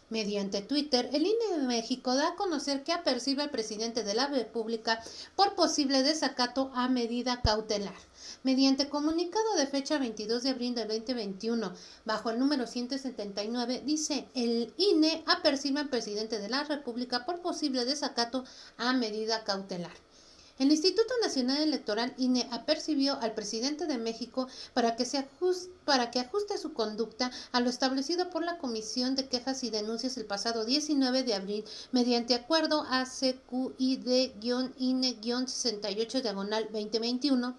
Mediante Twitter, el INE de México da a conocer que apercibe al presidente de la República por posible desacato a medida cautelar. Mediante comunicado de fecha 22 de abril del 2021, bajo el número 179, dice: el INE apercibe al presidente de la República por posible desacato a medida cautelar. El Instituto Nacional Electoral INE apercibió al presidente de México para que ajuste su conducta a lo establecido por la Comisión de Quejas y Denuncias el pasado 19 de abril mediante acuerdo ACQID-INE-68/2021,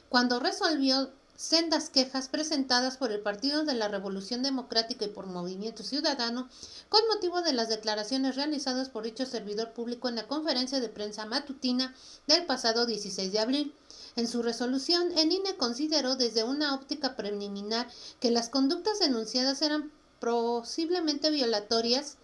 cuando resolvió sendas quejas presentadas por el Partido de la Revolución Democrática y por Movimiento Ciudadano con motivo de las declaraciones realizadas por dicho servidor público en la conferencia de prensa matutina del pasado 16 de abril. En su resolución, el INE consideró desde una óptica preliminar que las conductas denunciadas eran posiblemente violatorias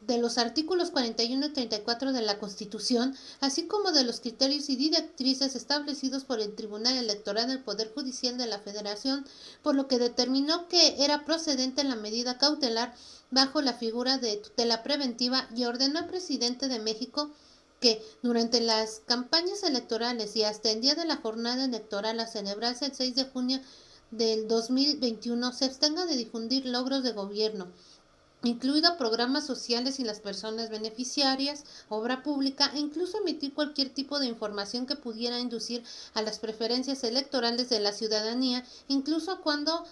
de los artículos 41 y 34 de la Constitución, así como de los criterios y directrices establecidos por el Tribunal Electoral del Poder Judicial de la Federación, por lo que determinó que era procedente la medida cautelar bajo la figura de tutela preventiva y ordenó al presidente de México que durante las campañas electorales y hasta el día de la jornada electoral a celebrarse el 6 de junio del 2021 se abstenga de difundir logros de gobierno, incluido programas sociales y las personas beneficiarias, obra pública e incluso emitir cualquier tipo de información que pudiera inducir a las preferencias electorales de la ciudadanía, incluso cuando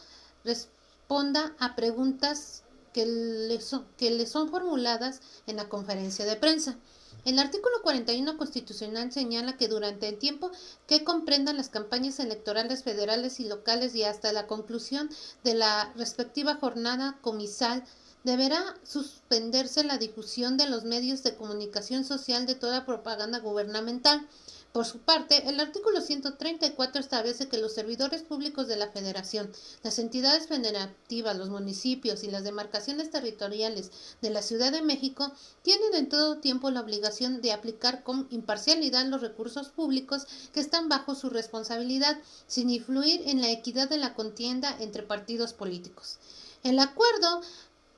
responda a preguntas que le son formuladas en la conferencia de prensa. El artículo 41 constitucional señala que durante el tiempo que comprendan las campañas electorales federales y locales y hasta la conclusión de la respectiva jornada comisal, deberá suspenderse la difusión de los medios de comunicación social de toda propaganda gubernamental. Por su parte, el artículo 134 establece que los servidores públicos de la Federación, las entidades federativas, los municipios y las demarcaciones territoriales de la Ciudad de México tienen en todo tiempo la obligación de aplicar con imparcialidad los recursos públicos que están bajo su responsabilidad, sin influir en la equidad de la contienda entre partidos políticos. El acuerdo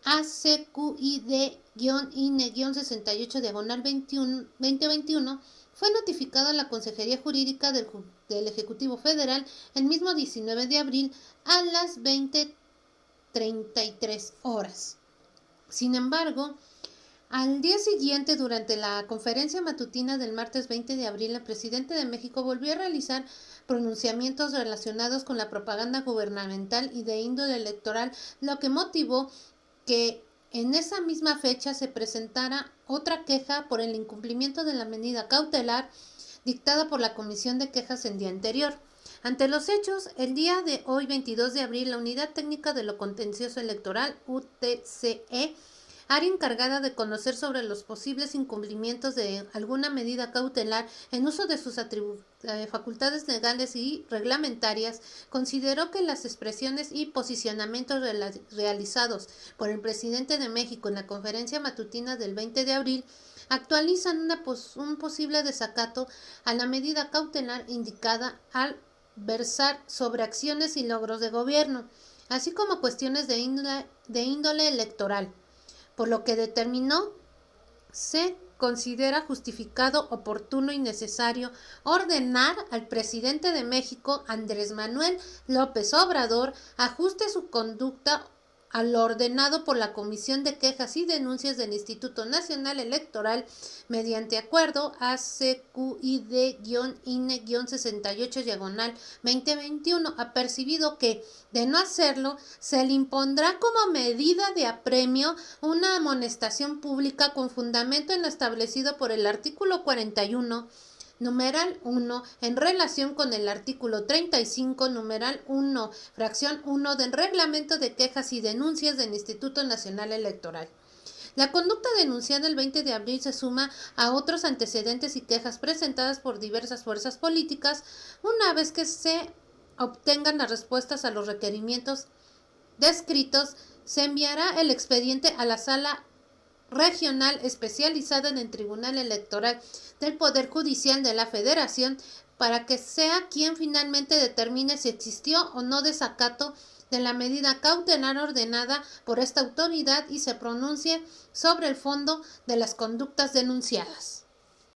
ACQID-INE-68/2021 fue notificado a la Consejería Jurídica del Ejecutivo Federal el mismo 19 de abril a las 20:33 horas. Sin embargo, al día siguiente, durante la conferencia matutina del martes 20 de abril, el presidente de México volvió a realizar pronunciamientos relacionados con la propaganda gubernamental y de índole electoral, lo que motivó que en esa misma fecha se presentara otra queja por el incumplimiento de la medida cautelar dictada por la Comisión de Quejas el día anterior. Ante los hechos, el día de hoy, 22 de abril, la Unidad Técnica de lo Contencioso Electoral, UTCE, área encargada de conocer sobre los posibles incumplimientos de alguna medida cautelar en uso de sus facultades legales y reglamentarias, consideró que las expresiones y posicionamientos realizados por el presidente de México en la conferencia matutina del 20 de abril actualizan un posible desacato a la medida cautelar indicada al versar sobre acciones y logros de gobierno, así como cuestiones de índole electoral, por lo que determinó se considera justificado, oportuno y necesario ordenar al presidente de México, Andrés Manuel López Obrador, ajuste su conducta a lo ordenado por la Comisión de Quejas y Denuncias del Instituto Nacional Electoral mediante acuerdo ACQID-INE-68/2021, apercibido que, de no hacerlo, se le impondrá como medida de apremio una amonestación pública con fundamento en lo establecido por el artículo 41, numeral 1, en relación con el artículo 35, numeral 1, fracción 1 del Reglamento de Quejas y Denuncias del Instituto Nacional Electoral. La conducta denunciada el 20 de abril se suma a otros antecedentes y quejas presentadas por diversas fuerzas políticas una vez que se obtengan las respuestas a los requerimientos descritos. Se enviará el expediente a la Sala Regional especializada en el Tribunal Electoral del Poder Judicial de la Federación para que sea quien finalmente determine si existió o no desacato de la medida cautelar ordenada por esta autoridad y se pronuncie sobre el fondo de las conductas denunciadas.